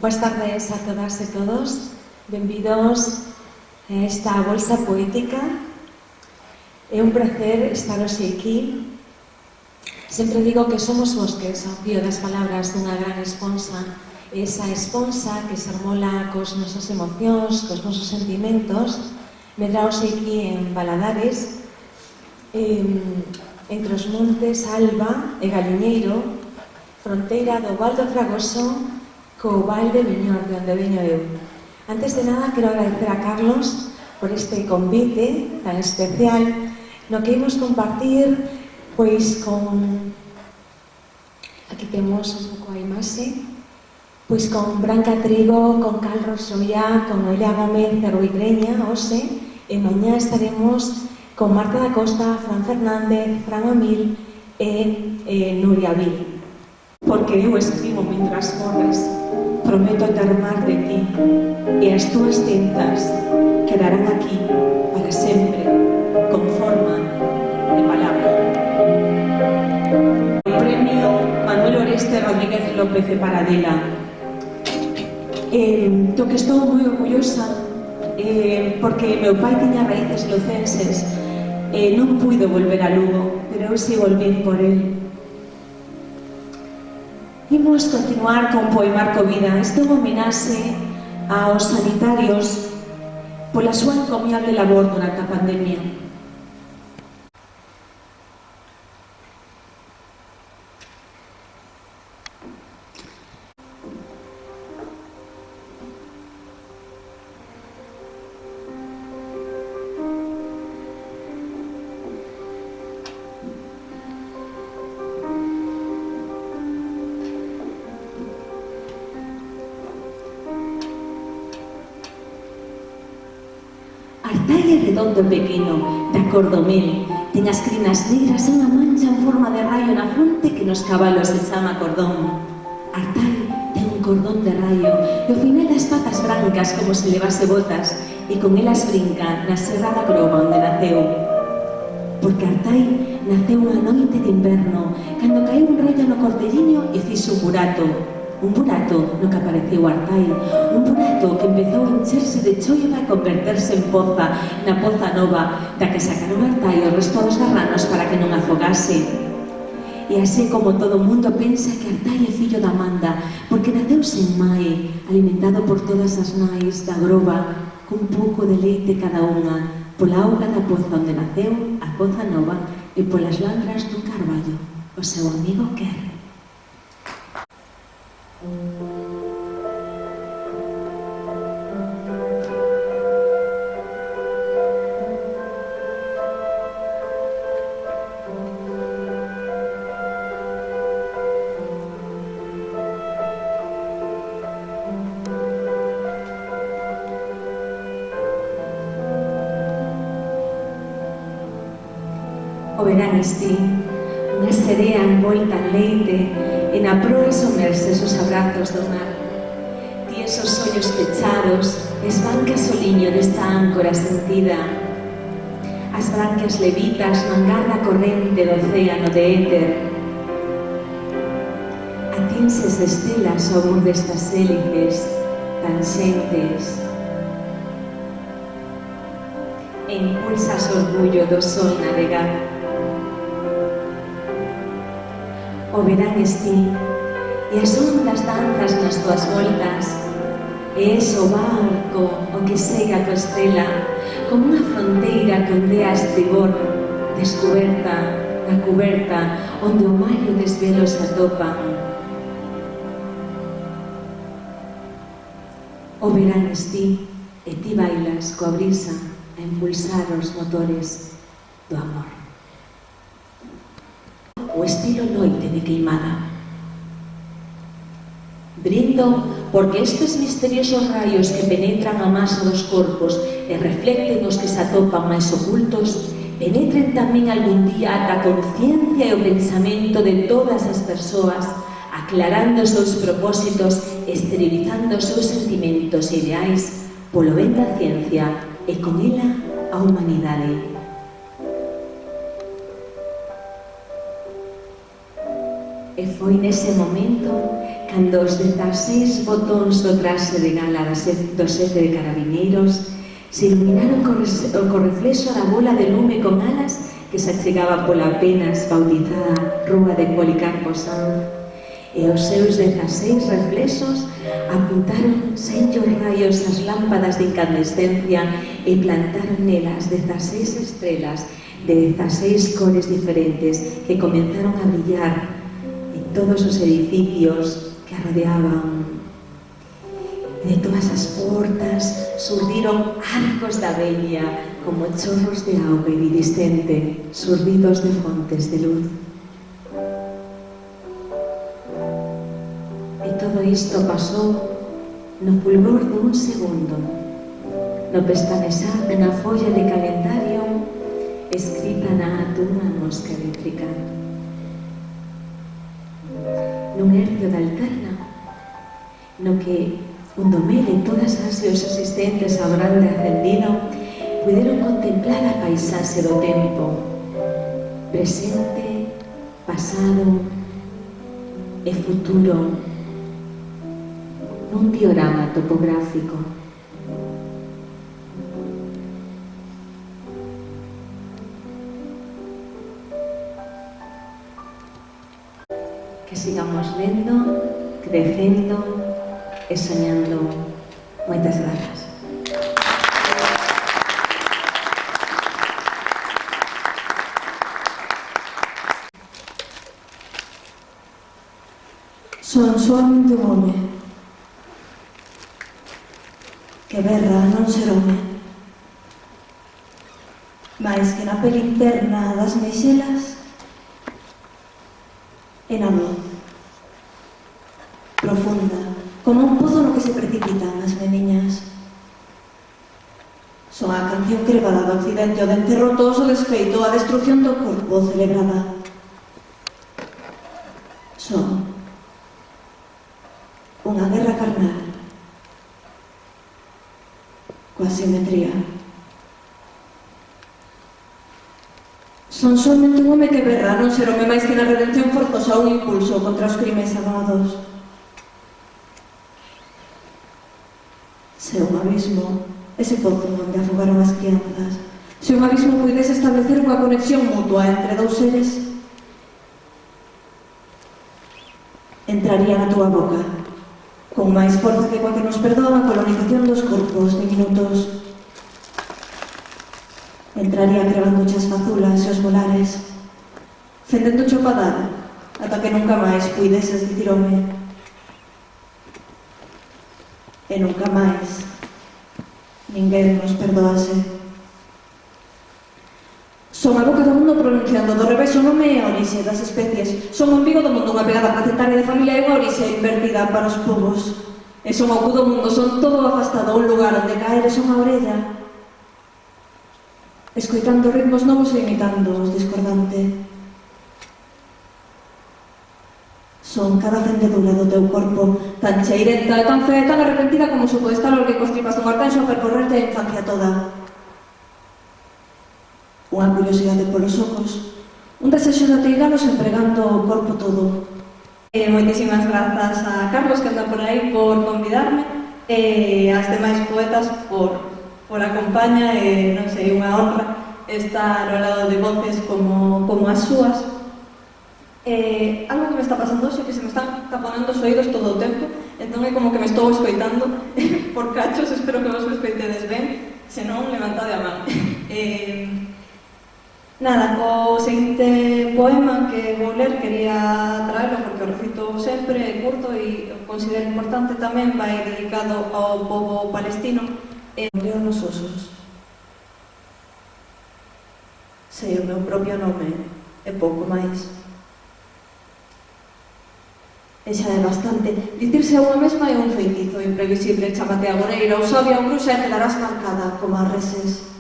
Boas tardes a todas e todos. Benvidos a esta bolsa poética. É un placer estar hoxe aquí. Sempre digo que somos bosques ao fío das palabras dunha gran esponsa. Esa esponsa que se armola cos nosos emocións, cos nosos sentimentos. Medra hoxe aquí en Baladares, entre os montes Alba e Galiñeiro, fronteira do Val do Fragoso co Val de Miñor, de onde veño eu. Antes de nada, quero agradecer a Carlos por este convite tan especial no que imos compartir, pois, con... Aquí temos un pouco a imaxe, pois con Branca Trigo, con Carlos Solla, con Noelia Gómez e Rui Greña, hoxe, e mañá estaremos con Marta da Costa, Fran Fernández, Fran Amil e Nuria Vil. Porque eu escribo mentras morres, prometo ter mar de ti, e as túas tintas quedarán aquí para sempre, con forma de palabra. O premio Manuel Oreste Rodríguez López de Paradela. Do que estou moi orgullosa, porque meu pai tiña raíces lucenses, non puido volver a Lugo, pero eu si volvín por el. Imos continuar con Poemar Covid. Este é unha homenaxe aos sanitarios pola súa encomiable labor durante a pandemia. Artai é redondo e pequeno, da cor do mel, ten as crinas negras e unha mancha en forma de raio na fronte que nos cabalos se chama cordón. Artai ten un cordón de raio e ao final das patas brancas como se levase botas e con elas brinca na serra da Groba onde naceu. Porque Artai naceu unha noite de inverno cando caeu un raio no cortelliño e fixo un burato no que apareceu Artai, un burato que empezou a encherse de choiva e converterse en poza, na poza nova, da que sacaron Artai o resto dos garranos para que non afogase. E así como todo o mundo pensa que Artai é fillo da Amanda, porque naceu sen mai, alimentado por todas as nais da Groba, cun pouco de leite cada unha, pola auga da poza onde naceu, a poza nova, e polas landras dun carballo, o seu amigo Quer. O verán esti, unha serea envolta en leite e na proa somerses os abrazos do mar. Ti esos ollos pechados, esbancas o liño desta áncora sentida. As branquias levitas no hangar da corrente do océano de éter. Atinses de estelas ao bur destas hélices tan xentes. E impulsas orgullo do sol navegar. O verán esti, e as ondas danzas nas tuas voltas, e es o barco o que segue a tua estrela, como unha fronteira que ondea a estribor, descuberta na cuberta, onde o mar e o desvelo se atopan. O verán esti, e ti bailas coa brisa a impulsar os motores do amor. O estilo noite de queimada. Brindo porque estes misteriosos raios que penetran a masa dos corpos e reflecten os que se atopan máis ocultos, penetren tamén algún día ata a conciencia e o pensamento de todas as persoas, aclarando os seus propósitos, esterilizando os seus sentimentos e ideais polo ben da ciencia e con ela a humanidade. E foi nese momento cando os 16 botóns do traxe de gala do xefe de carabineiros se iluminaron co reflexo da bola de lume con alas que se achegaba pola apenas bautizada Rúa de Policarpo Sanz, e os seus 16 reflexos apuntaron senllos raios as lámpadas de incandescencia e plantaron nelas 16 estrelas de 16 cores diferentes que comenzaron a brillar en todos os edificios que a rodeaban. De todas as portas surdiron arcos da veña como chorros de auga iridiscente surdidos de fontes de luz. E todo isto pasou no fulgor dun segundo, no pestanejar dunha folla de calendario escrita na dunha mosca eléctrica. Nun hercio de alterna, no que un domel e todas as seus asistentes ao grande ascendido puderon contemplar a paisaxe do tempo, presente, pasado e futuro, nun diorama topográfico. Que sigamos lendo, crecendo e soñando. Moitas grazas. Son soamente un home que berra non ser home, mais que na pele interna das meixelas e na voz profunda, como un pozo no que se precipitan as meniñas. Son a canción crevada do occidente, o dente roto, o desfeito, a destrucción do corpo celebrada. Son unha guerra carnal coa simetría. Son somente un home que berra non ser home máis que na redención forzosa un impulso contra os crimes amados. Se un abismo, ese pozo onde afogaron as crianzas, se un abismo puidese establecer unha conexión mutua entre dous seres, entraría na túa boca, con máis forza que coa que nos perdoa a colonización dos corpos de minutos. Entraría crevándoche as fazulas e os molares, fendéndoche o padar, ata que nunca máis puideses dicir home. E nunca máis ninguén nos perdoase. Son a boca do mundo pronunciando do revés o nome e a orixe das especies. Son o umbigo do mundo, unha pegada placentaria de familia e unha orixe invertida para os povos. E son o cu do mundo, son todo afastado, un lugar onde caer e son a orella, escoitando ritmos novos e imitando os discordante. Son cada fendedura do teu corpo, tan cheirenta, tan fea e tan arrepentida como se pode estar o que cos tripas dun arcanxo a percorrerte a infancia toda. Unha curiosidade polos ocos, un desexo de ateigalos empregando o corpo todo. Moitísimas grazas a Carlos, que anda por aí, por convidarme, e ás demais poetas por acompaña, e non sei, unha honra estar ao lado de voces como as súas. Algo que me está pasando hoxe é que se me están taponando os oídos todo o tempo, entón é como que me estou escoitando por cachos, espero que vos me escoitedes ben, senón levantade a man. Nada, o seguinte poema que vou ler quería traerlo porque o recito sempre, é curto e o considero importante tamén, vai dedicado ao pobo palestino. Leo nos osos. Sei o meu propio nome e pouco máis. E xa é bastante. Dicirse a unha mesma é un feitizo imprevisible, chámate agoreira ou sabia ou bruxa e quedarás marcada como as reses.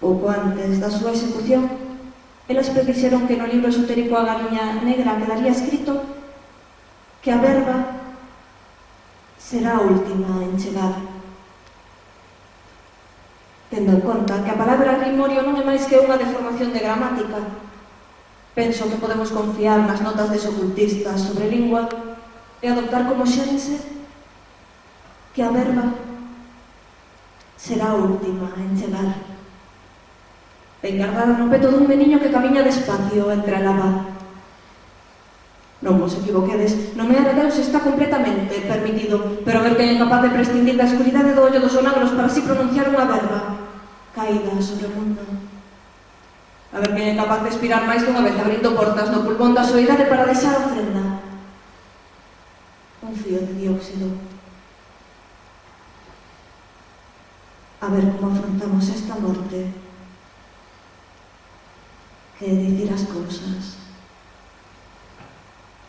Pouco antes da súa execución, elas predixeron que no libro esotérico A Galiña Negra quedaría escrito que a verba será a última en chegar. Tendo en conta que a palabra grimorio non é máis que unha deformación de gramática, Penso que podemos confiar nas notas desocultistas sobre lingua e adoptar como xénese que a verba será a última en chegar. Engardada no peto dun meniño que camiña despacio entre a lava. Non vos equivoquedes, nomear a Deus está completamente permitido, pero a ver quen é capaz de prescindir da escuridade do ollo dos onagros para así pronunciar unha verba caída sobre o mundo. A ver quen é capaz de expirar máis dunha vez abrindo portas no pulmón da soidade para deixar ofrenda. Un fío de dióxido. A ver como afrontamos esta morte, que é dicir as cousas.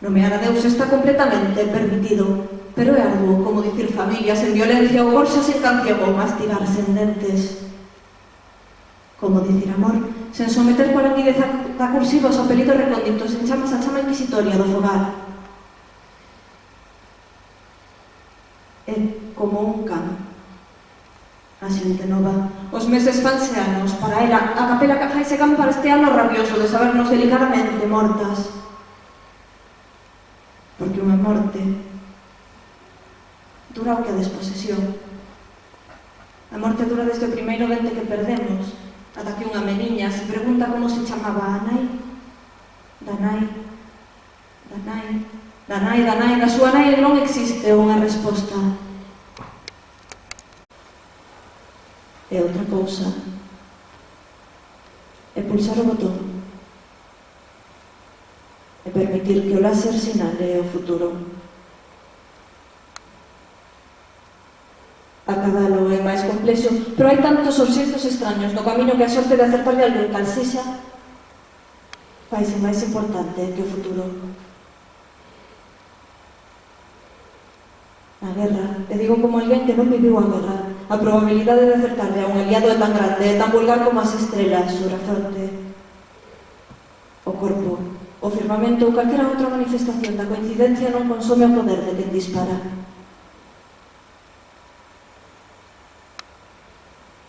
Nomear a Deus está completamente permitido, pero é arduo como dicir familias en violencia ou gorxas en canción ou mastigar sen dentes. Como dicir amor, sen someter por languidez a cursivos ou apelidos recónditos en chamas a chama inquisitoria do fogar. É como un can. A xente nova. Os meses fanse anos, para ela, a capela que faise can para este ano rabioso de sabernos delicadamente mortas. Porque unha morte dura o que a desposesión. A morte dura desde o primeiro dente que perdemos, ata que unha meniña se pregunta como se chamaba a nai. Da nai, da nai, da nai, da nai, da súa nai non existe unha resposta. E outra cousa é pulsar o botón e permitir que o láser sinale o futuro. Acadalo é máis complexo, pero hai tantos obxectos extraños no camiño que a sorte de acertarle algún calsexa faise máis importante que o futuro. A guerra, e digo como alguén que non viviu a guerra, a probabilidade de acertarle a un aliado é tan grande e tan vulgar como as estrelas sobre a fronte, o corpo, o firmamento ou calquera outra manifestación da coincidencia non consome o poder de quen dispara.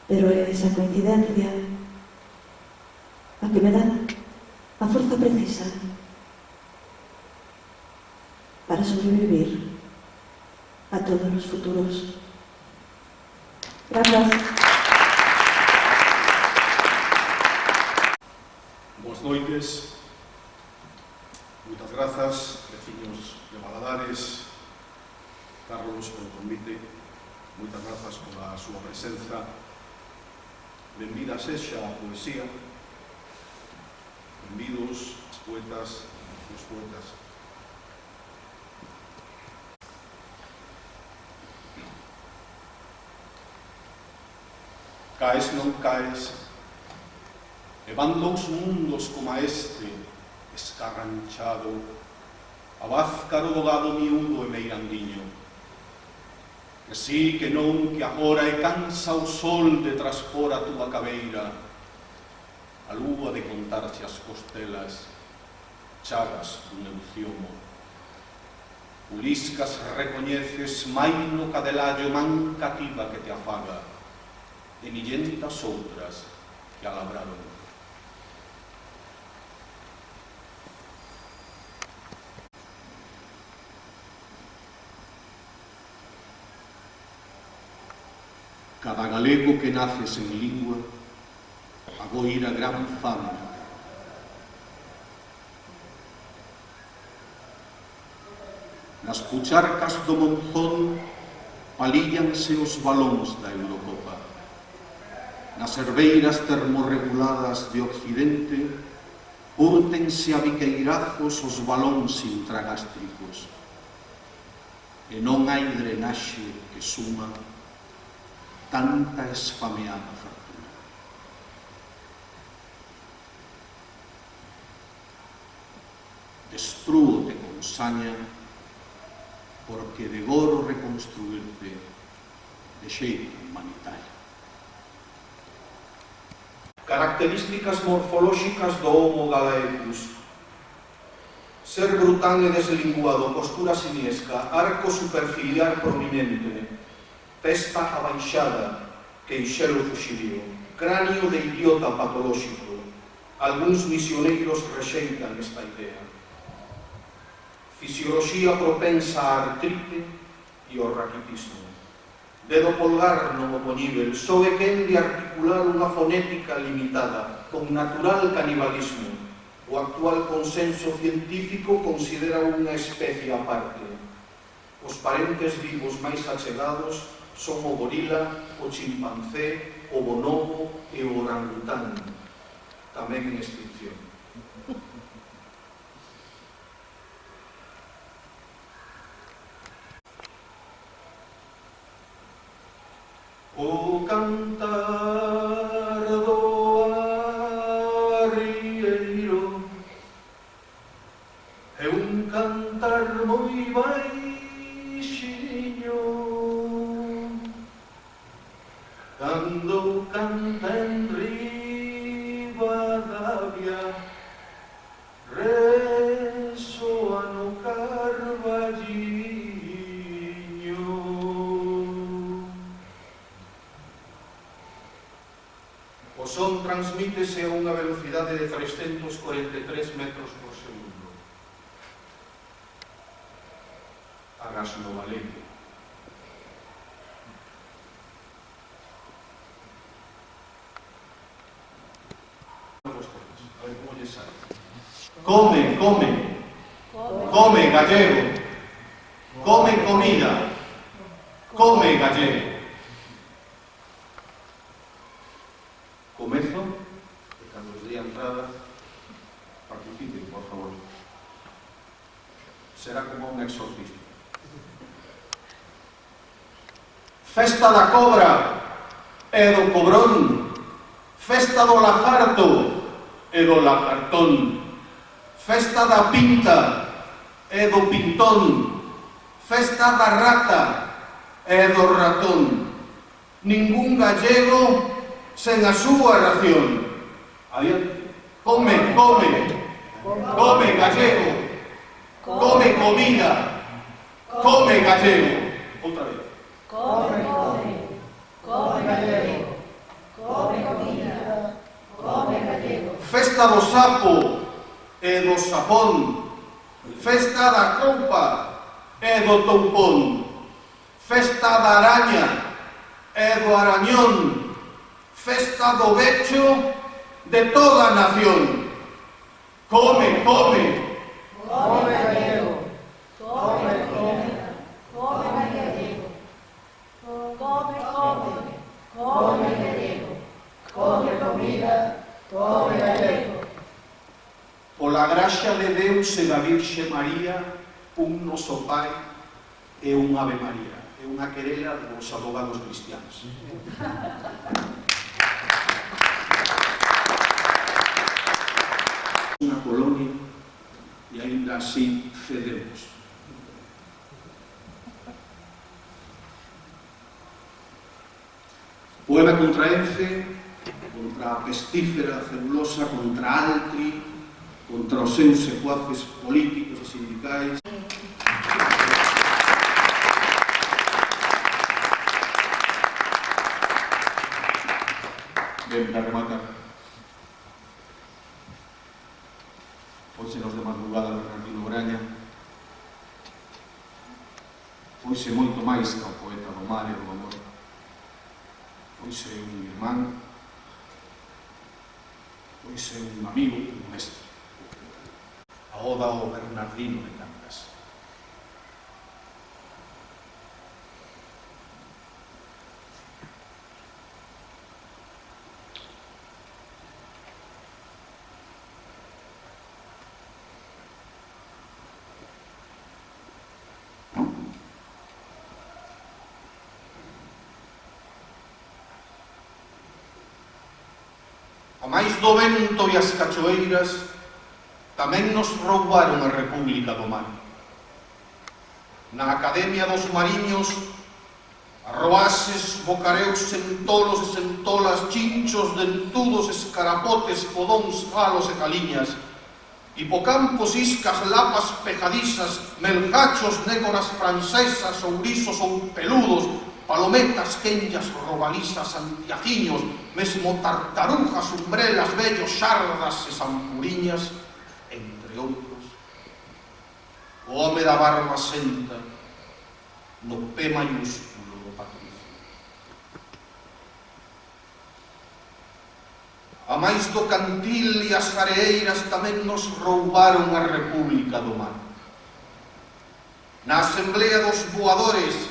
Pero é esa coincidencia a que me dá a forza precisa para sobrevivir a todos os futuros. Gracias. Boas noites. Moitas grazas, veciños de Valadares, Carlos, polo convite. Moitas grazas pola súa presenza. Benvida sexa a poesía. Benvidos as poetas e os poetas. Caes non caes, e van dous mundos como este, escarranchado, abázcaro do gado miúdo e meirandiño. Que sí, que non, que agora e cansa o sol de traspor a túa cabeira, a lúa de contarche as costelas, chagas dun euciomo. Uliscas recoñeces maino cadelallo man cativa que te afaga, e millentas outras que a labraron. Cada galego que nace sen lingua agoira gran fame. Nas pucharcas do Monzón palíllanse os balóns da Eurocopa. Nas herbeiras termorreguladas de Occidente úrtense a biqueirazos os balóns intragástricos e non hai drenaxe que suma tanta esfameada fartura. Destrúote con saña porque degoro reconstruirte de xeito humanitario. Características morfolóxicas do Homo galaecus: ser brután e deslinguado, postura siniesca, arco superciliar prominente, testa abaixada, queixelo fuxirío, cráneo de idiota patolóxico, algúns misioneiros rexeitan esta idea. Fisioloxía propensa á artrite e ao raquitismo. Dedo polgar non opoñível, só é quen de articular unha fonética limitada, con natural canibalismo. O actual consenso científico considera unha especie aparte. Os parentes vivos máis achegados son o gorila, o chimpancé, o bonobo e o orangután, tamén en extinción. O cantar do arrieiro é un cantar moi baixiño, cando canta en Ribadavia resoa no Carballiño. O son transmítese a unha velocidade de 343 metros por segundo. Agás no Valeiro. A ver como lle sale. Come, come. Come, gallego. Come comida. Come, gallego. Comezo, e cando os dé a entrada, participen, por favor. Será como un exorcismo. Festa da cobra e do cobrón, festa do lagarto e do lagartón, festa da pinta e do pintón, festa da rata e do ratón. Ningún gallego sen a súa ración. Adiante. Come, come. Come, gallego. Come comida. Come, gallego. Outra vez. Come, come. Come, gallego. Come comida. Come, gallego. Festa do sapo e do sapón. Festa da coupa e do toupón. Festa da araña e do arañón. Festa do becho de toda a nación. Come, come. Come, gallego. Come, comida. Come, gallego. Come, come. Come, gallego. Come comida. Come, gallego. Pola graxa de Deus e da Virxe María, un Noso Pai e un Ave María. É unha querela dos abogados cristianos. Unha colonia e ainda así cedemos. Poema contra Ence, contra a pestífera celulosa, contra Altri, contra os seus secuaces políticos e sindicais. Ben, para rematar. Foise nos de madrugada Bernardino Graña. Foise moito máis que o poeta do mar e do amor. Foise un irmán. Foise un amigo e un mestre. A oda ao Bernardino de Cangas. A máis do vento e as cachoeiras, tamén nos roubaron a República do Mar. Na Academia dos Mariños, arroases, bocareus, sentolos e sentolas, chinchos, dentudos, escarapotes, fodóns, galos e caliñas, hipocampos, iscas, lapas pejadizas, melgachos, négoras francesas, ourisos ou peludos, palometas, quenllas, robalizas, santiagiños, mesmo tartarujas, umbrelas, vellos, xardas e sampuriñas, entre outros. O home da barba senta no P maiúsculo do patricio. A máis do cantil e as areeiras tamén nos roubaron a República do Mar. Na Asamblea dos Voadores,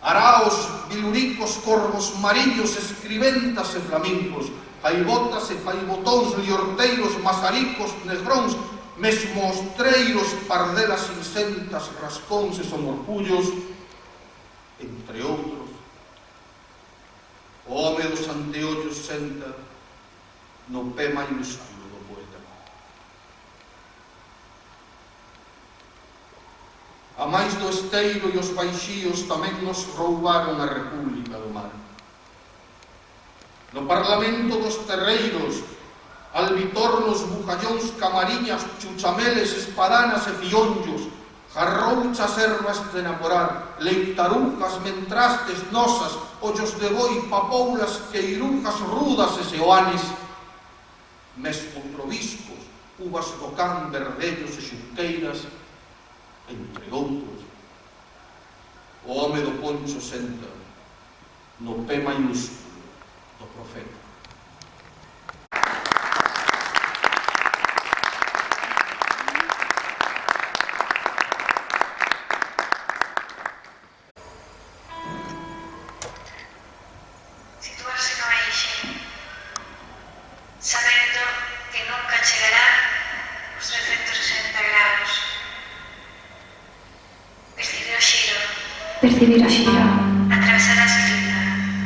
araos, biluricos, corvos mariños, escribentas e flamencos, paibotas e paibotóns, liorteiros, mazaricos, negróns, mesmo ostreiros, pardelas incentas, rascóns e somorpullos, entre outros. O home dos anteollos senta no P maiúsculo do poeta. A máis do esteiro e os baixíos tamén nos roubaron a República do Mar. No Parlamento dos terreiros, albitornos, bujallóns, camariñas, chuchameles, espadanas e fionllos, jarrouchas ervas de namorar, leitarujas, mentrastes, nosas, ollos de boi, papoulas, queirujas rudas e seoanes, mesmo probiscos, uvas do can, verdellos e xunqueiras, entre outros. O home do poncho senta no P maiúsculo do profeta. Situarse no eixe, sabendo que nunca chegará os 360 graus. Percibir o xiro. Percibir o xiro. Atravesar a escrita.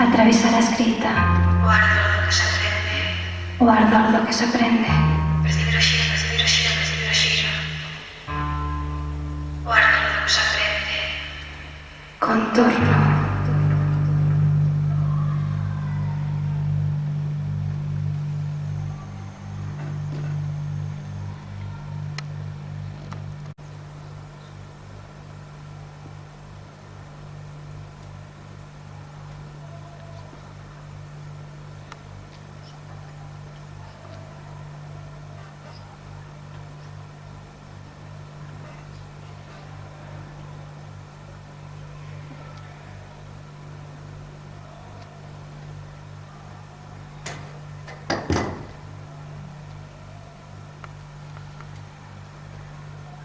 Atravesar a escrita. O ardor do que se aprende. O ardor do que se aprende. Percibir o xiro, percibir o xiro, percibir o xiro. O ardor do que se aprende. Contorno.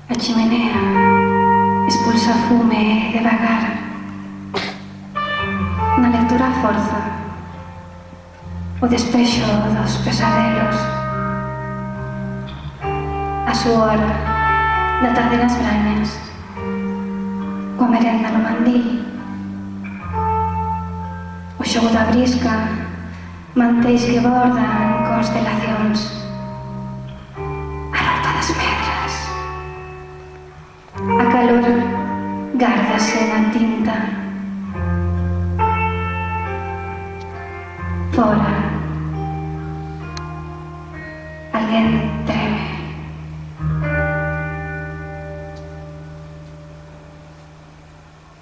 A chimenea expulsa fume devagar. Na lectura a forza, o despexo dos pesadelos, a suor da tarde nas brañas, coa merenda no mandil, o xogo da brisca, manteis que bordan constelacións, a rota das medras. A calor gárdase na tinta. Fora, alguén treme.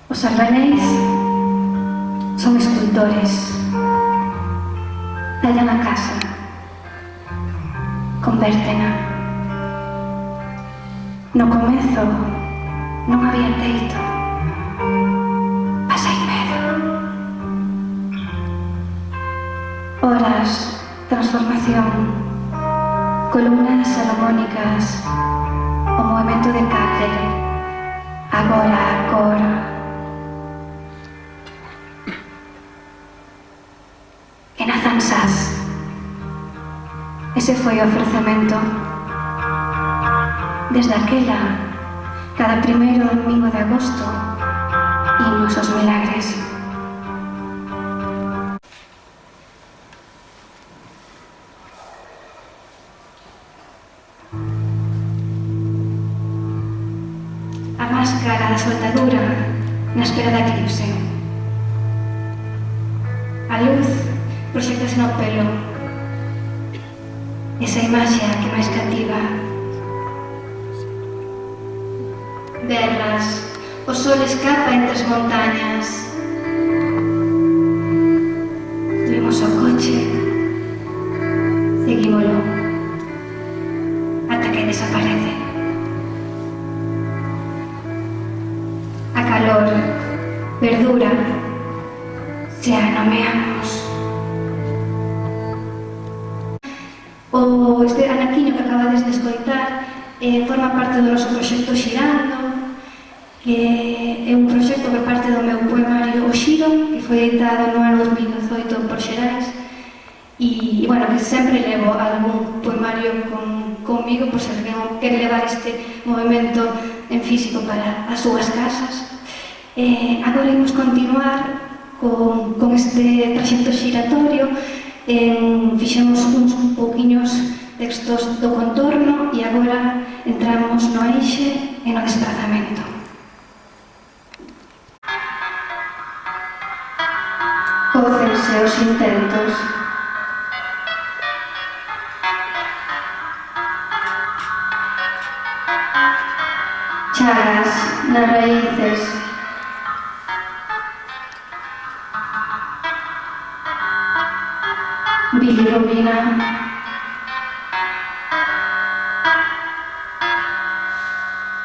Os albanéis son escultores. Tallan a casa, convértena. No comezo non había teito. Pasei medo. Horas, transformación, columnas salomónicas, o movimento de cárcel, agora a cor. Que nazan sas. Ese foi o ofrecemento. Desde aquela, cada primeiro domingo de agosto, imos aos milagres. A máscara da soldadura na espera da eclipse. A luz proxectase no pelo. Esa imaxe a que máis cativa. Verlas, o sol escapa entre as montañas. símbolo ata que desaparece. A calor perdura se a nomeamos. Este anaquiño que acabades de escoitar forma parte do noso proxecto Xirando, que é un proxecto por parte do meu poemario O Xiro, que foi editado no ano 2018 por Xerais, e bueno, que sempre levo algún poemario comigo, por se alguén quere levar este movimento en físico para as súas casas. Agora imos continuar con este traxecto xiratorio. Fixemos uns pouquiños textos do contorno e agora entramos no eixe e no desplazamento. Cócense os intentos. Chagas nas raíces. Bilirrubina.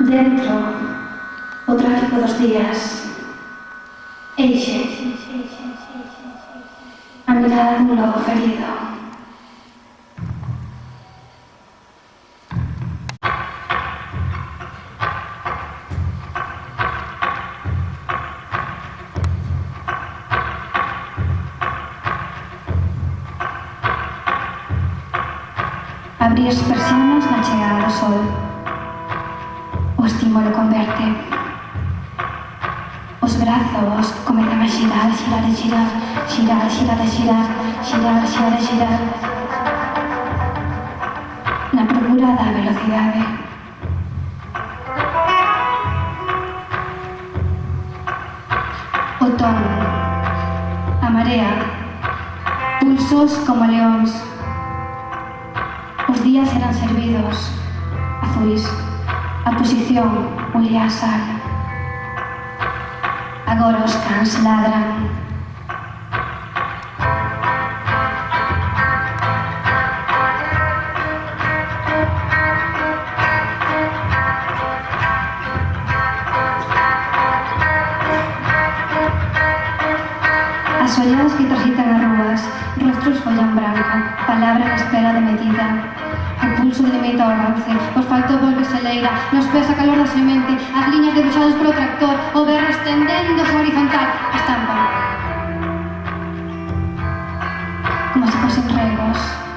Dentro, o tráfico dos días. Eixe. A mirada dun lobo ferido. Abrir as persianas na chegada do sol. O estímulo converte. Os brazos comezan a xirar, xirar e xirar, xirar, xirar e xirar, xirar, xirar e xirar, na procura da velocidade. O ton, a marea, pulsos como leóns. Os días eran servidos, azuis, a posición olía a sal. Agora os cans ladran. As olladas que transitan as rúas, rostros follan branco, palabra na espera de medida. O pulso limita o avance, o asfalto volve leira, nos pés a calor da semente, as liñas debuxadas polo tractor, o berro estendéndose horizontal, estampan. Como se fosen regos.